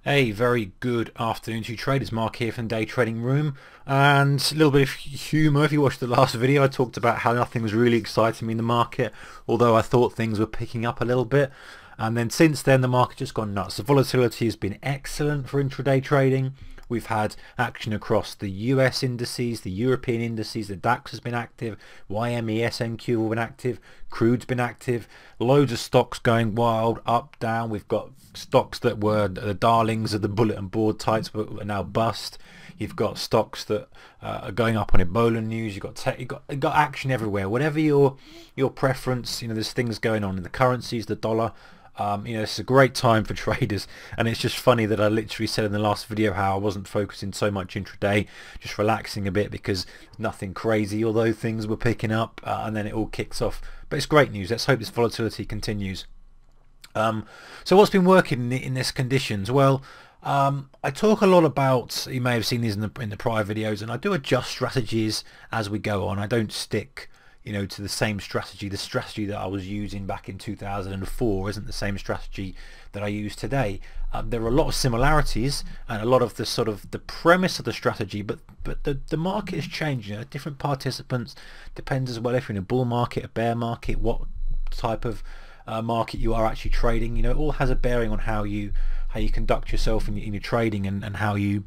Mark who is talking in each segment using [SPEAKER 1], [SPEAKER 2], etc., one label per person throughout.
[SPEAKER 1] A very good afternoon to you traders. Mark here from Day Trading Room, and a little bit of humour. If you watched the last video, I talked about how nothing was really exciting me in the market, although I thought things were picking up a little bit. And then since then the market just gone nuts. The volatility has been excellent for intraday trading. We've had action across the US indices, the European indices, the DAX has been active, YME, SNQ have been active, crude's been active, loads of stocks going wild, up, down. We've got stocks that were the darlings of the bulletin board types but are now bust. You've got stocks that are going up on Ebola news. You've got action everywhere. Whatever your preference, there's things going on in the currencies, the dollar. It's a great time for traders, and it's just funny that I literally said in the last video how I wasn't focusing so much intraday, just relaxing a bit because nothing crazy, although things were picking up, and then it all kicks off. But it's great news. Let's hope this volatility continues. So what's been working in this conditions? Well, I talk a lot about, you may have seen these in the prior videos, and I do adjust strategies as we go on. I don't stick to the same strategy. The strategy that I was using back in 2004 isn't the same strategy that I use today. There are a lot of similarities and a lot of the premise of the strategy, but the market is changing. Different participants, depends as well if you're in a bull market, a bear market, what type of market you are actually trading. It all has a bearing on how you conduct yourself in your trading and how you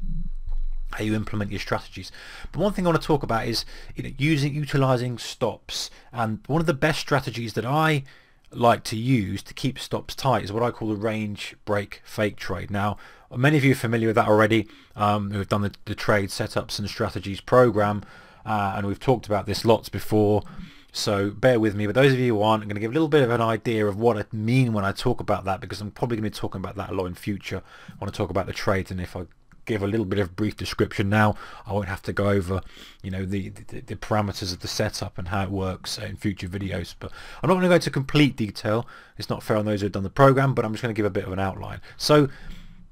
[SPEAKER 1] implement your strategies. But one thing I want to talk about is utilizing stops, and one of the best strategies that I like to use to keep stops tight is what I call the range break fake trade. Now, many of you are familiar with that already, who've done the trade setups and strategies program, and we've talked about this lots before, so bear with me. But those of you who aren't, I'm going to give a little bit of an idea of what I mean when I talk about that, because I'm probably going to be talking about that a lot in future. I want to talk about the trades, and if I give a little bit of brief description now, I won't have to go over the parameters of the setup and how it works in future videos. But I'm not going to go into complete detail. It's not fair on those who have done the program, but I'm just going to give a bit of an outline. So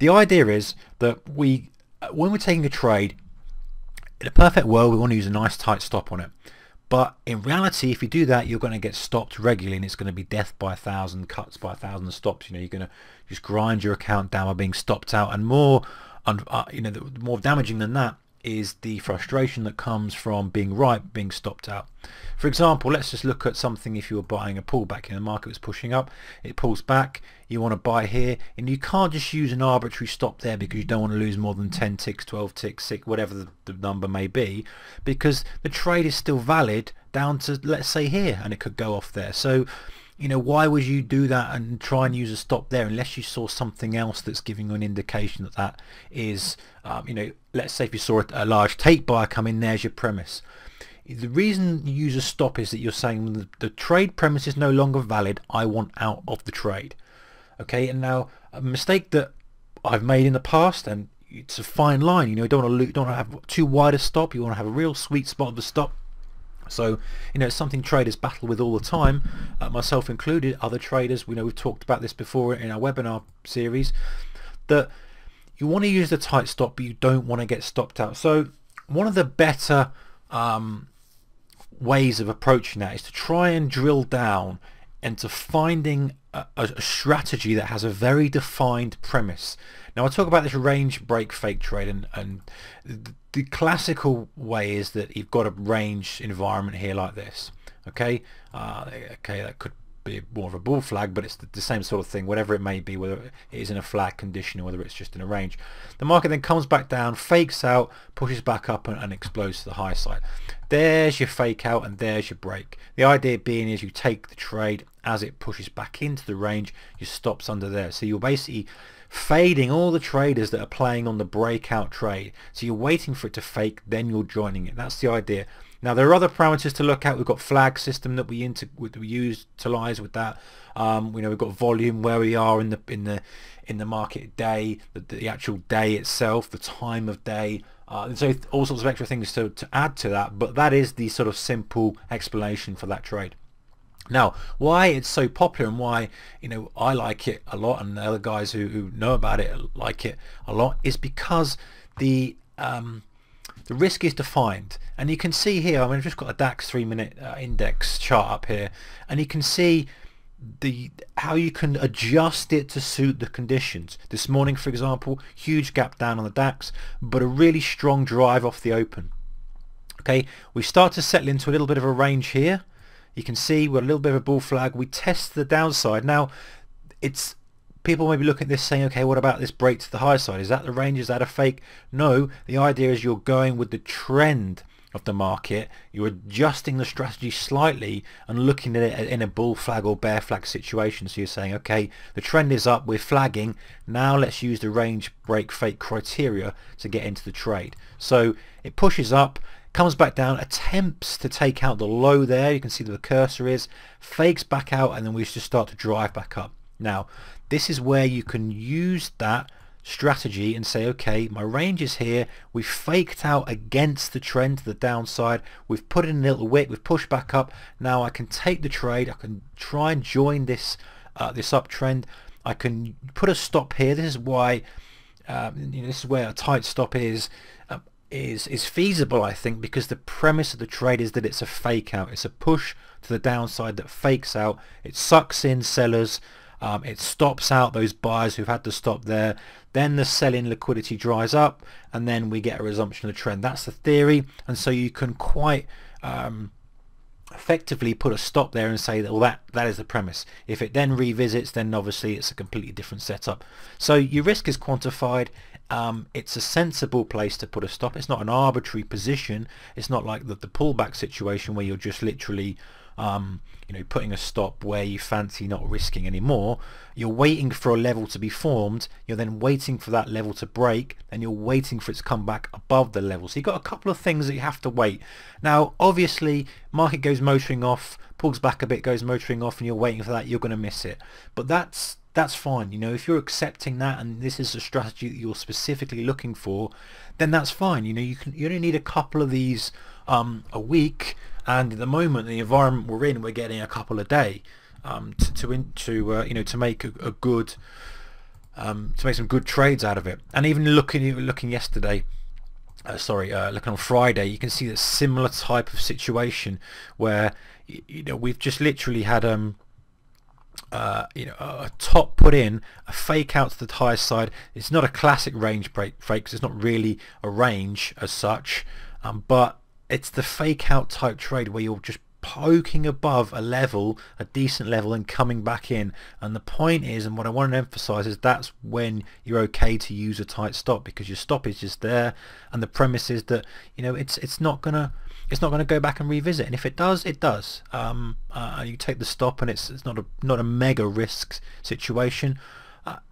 [SPEAKER 1] the idea is that when we're taking a trade, in a perfect world we want to use a nice tight stop on it. But in reality, if you do that, you're going to get stopped regularly, and it's going to be death by 1,000, cuts by 1,000 stops. You're going to just grind your account down by being stopped out, and more damaging than that is the frustration that comes from being being stopped out. For example, let's just look at something. If you were buying a pullback in the market was pushing up, it pulls back, you want to buy here, and you can't just use an arbitrary stop there because you don't want to lose more than 10 ticks, 12 ticks, 6, whatever the number may be, because the trade is still valid down to, let's say, here, and it could go off there. So why would you do that and try and use a stop there unless you saw something else that's giving you an indication that that is, let's say if you saw a large take buyer come in, there's your premise. The reason you use a stop is that you're saying the trade premise is no longer valid, I want out of the trade. Okay, and now a mistake that I've made in the past, and it's a fine line, you don't want to have too wide a stop, you want to have a real sweet spot of the stop. So it's something traders battle with all the time, myself included, other traders. We've talked about this before in our webinar series, that you want to use the tight stop but you don't want to get stopped out. So one of the better ways of approaching that is to try and drill down into finding a strategy that has a very defined premise. Now I talk about this range break fake trade, and the classical way is that you've got a range environment here like this. Okay, that could be more of a bull flag, but it's the same sort of thing, whatever it may be, whether it is in a flag condition or whether it's just in a range. The market then comes back down, fakes out, pushes back up and explodes to the high side. There's your fake out and there's your break. The idea being is you take the trade as it pushes back into the range, your stops under there. So you're basically fading all the traders that are playing on the breakout trade. So you're waiting for it to fake, then you're joining it. That's the idea. Now there are other parameters to look at. We've got flag system that we utilize with that. We've got volume, where we are in the market day, the actual day itself, the time of day. So all sorts of extra things to add to that. But that is the sort of simple explanation for that trade. Now, why it's so popular and why I like it a lot, and the other guys who know about it like it a lot, is because the risk is defined. And you can see here, I've just got a DAX 3-minute index chart up here, and you can see how you can adjust it to suit the conditions. This morning, for example, huge gap down on the DAX, but a really strong drive off the open. Okay, we start to settle into a little bit of a range here. You can see we're a little bit of a bull flag. We test the downside. Now, it's people may be looking at this saying, okay, what about this break to the high side? Is that the range? Is that a fake? No, the idea is you're going with the trend of the market. You're adjusting the strategy slightly and looking at it in a bull flag or bear flag situation. So you're saying, okay, the trend is up, we're flagging, now let's use the range break fake criteria to get into the trade. So it pushes up, comes back down, attempts to take out the low there, you can see that the cursor is, fakes back out, and then we just start to drive back up. Now this is where you can use that strategy and say, okay, my range is here, we've faked out against the trend to the downside, we've put in a little wick, we've pushed back up, now I can take the trade, I can try and join this this uptrend, I can put a stop here. This is why this is where a tight stop is feasible, I think, because the premise of the trade is that it's a fake out, it's a push to the downside that fakes out, it sucks in sellers, it stops out those buyers who've had to stop there, then the sell-in liquidity dries up, and then we get a resumption of the trend. That's the theory, and so you can quite effectively put a stop there and say that, well, that is the premise. If it then revisits, then obviously it's a completely different setup. So your risk is quantified. It's a sensible place to put a stop. It's not an arbitrary position. It's not like the pullback situation where you're just literally putting a stop where you fancy not risking anymore. You're waiting for a level to be formed, you're then waiting for that level to break, and you're waiting for it to come back above the level. So you've got a couple of things that you have to wait. Now obviously market goes motoring off, pulls back a bit, goes motoring off, and you're waiting for that, you're going to miss it. But that's fine. If you're accepting that and this is a strategy that you're specifically looking for, then that's fine. You only need a couple of these a week, and at the moment, the environment we're in, we're getting a couple a day to make a good to make some good trades out of it. And even looking yesterday, looking on Friday, you can see that similar type of situation where we've just literally had a top put in, a fake out to the higher side. It's not a classic range break fake, because it's not really a range as such, but it's the fake out type trade where you're just poking above a level, a decent level, and coming back in. And the point is, and what I want to emphasize, is that's when you're okay to use a tight stop, because your stop is just there, and the premise is that it's not gonna go back and revisit, and if it does, it does. You take the stop, and it's not a mega risk situation.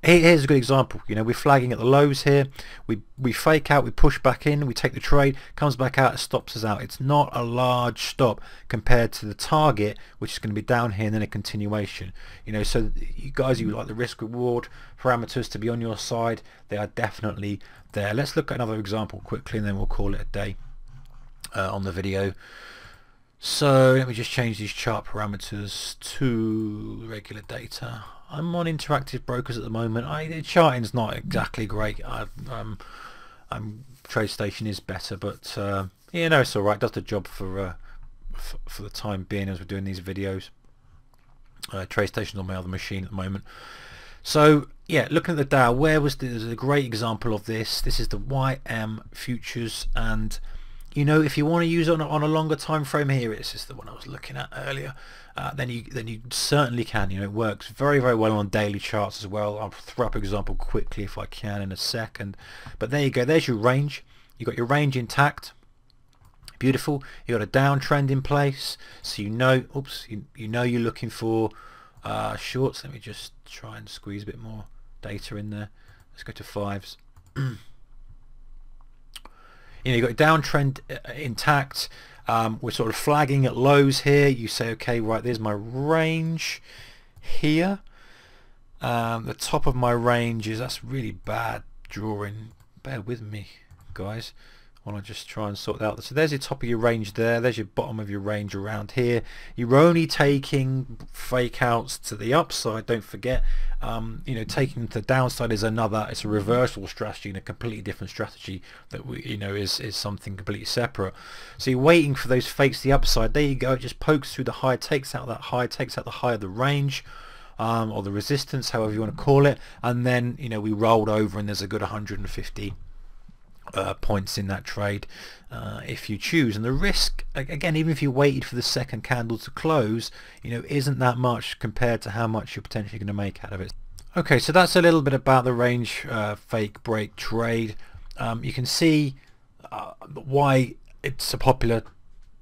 [SPEAKER 1] Here's a good example. We're flagging at the lows here, we fake out, we push back in, we take the trade, comes back out, it stops us out. It's not a large stop compared to the target, which is going to be down here and then a continuation. So you guys who like the risk reward parameters to be on your side, they are definitely there. Let's look at another example quickly, and then we'll call it a day on the video. So let me just change these chart parameters to regular data. I'm on interactive brokers at the moment. The charting's not exactly great. TradeStation is better, but it's all right. It does the job for the time being as we're doing these videos. TradeStation's on my other machine at the moment. So yeah, looking at the Dow, there's a great example of this. This is the YM futures, and if you want to use it on a longer time frame, here it's just the one I was looking at earlier. Then you certainly can. It works very, very well on daily charts as well. I'll throw up an example quickly if I can in a second. But there you go. There's your range. You've got your range intact. Beautiful. You've got a downtrend in place, so you're looking for shorts. Let me just try and squeeze a bit more data in there. Let's go to fives. You've got a downtrend intact. We're sort of flagging at lows here. You say, okay, right, there's my range here. The top of my range that's really bad drawing. Bear with me, guys. want to just try and sort that out. So there's your top of your range there, there's your bottom of your range around here. You're only taking fake outs to the upside, don't forget. You know, taking to the downside is another, it's a reversal strategy and a completely different strategy that we, you know, is something completely separate. So you're waiting for those fakes to the upside. There you go, it just pokes through the high, takes out that high, takes out the high of the range, or the resistance, however you want to call it, and then, you know, we rolled over and there's a good 150 points in that trade if you choose. And the risk, again, even if you waited for the second candle to close, you know, isn't that much compared to how much you're potentially going to make out of it. Okay, so that's a little bit about the range fake break trade. You can see why it's a popular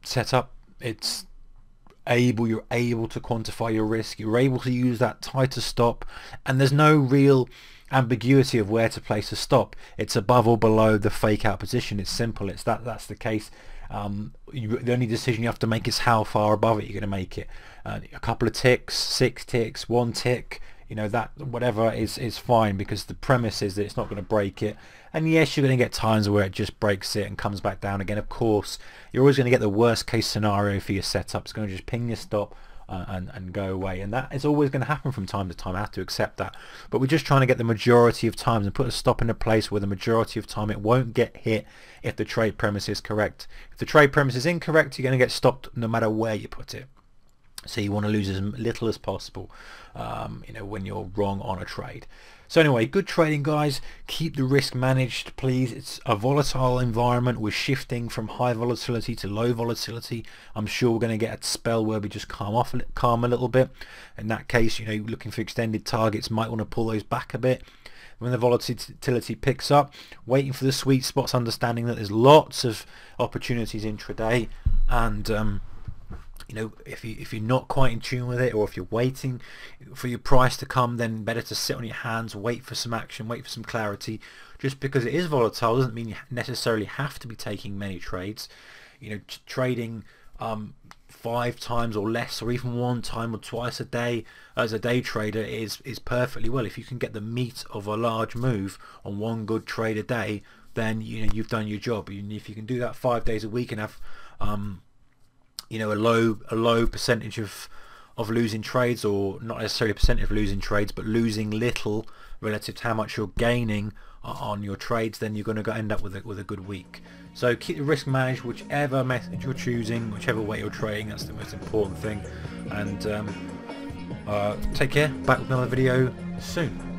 [SPEAKER 1] setup. You're able to quantify your risk, you're able to use that tighter stop, and there's no real ambiguity of where to place a stop. It's above or below the fake out position. It's simple. That's the case. The only decision you have to make is how far above it you're going to make it. A couple of ticks, 6 ticks, 1 tick, you know, that whatever is fine, because the premise is that it's not going to break it. And yes, you're going to get times where it just breaks it and comes back down again. Of course, you're always going to get the worst case scenario for your setup. It's going to just ping your stop and go away, and that is always going to happen from time to time. I have to accept that, but we're just trying to get the majority of times and put a stop in a place where the majority of time it won't get hit if the trade premise is correct. If the trade premise is incorrect, you're going to get stopped no matter where you put it. So you want to lose as little as possible, you know, when you're wrong on a trade. So anyway, good trading, guys. Keep the risk managed, please. It's a volatile environment. We're shifting from high volatility to low volatility. I'm sure we're going to get a spell where we just calm a little bit. In that case, you know, looking for extended targets, might want to pull those back a bit. When the volatility picks up, waiting for the sweet spots, understanding that there's lots of opportunities intraday, and you know, if you're not quite in tune with it, or if you're waiting for your price to come, then better to sit on your hands, wait for some action, wait for some clarity. Just because it is volatile doesn't mean you necessarily have to be taking many trades. You know, trading 5 times or less, or even 1 time or twice a day as a day trader is perfectly well. If you can get the meat of a large move on 1 good trade a day, then, you know, you've done your job. And if you can do that 5 days a week and have you know, a low percentage of losing trades, or not necessarily a percentage of losing trades, but losing little relative to how much you're gaining on your trades, then you're going to end up with a good week. So keep the risk managed, whichever method you're choosing, whichever way you're trading. That's the most important thing. And take care. Back with another video soon.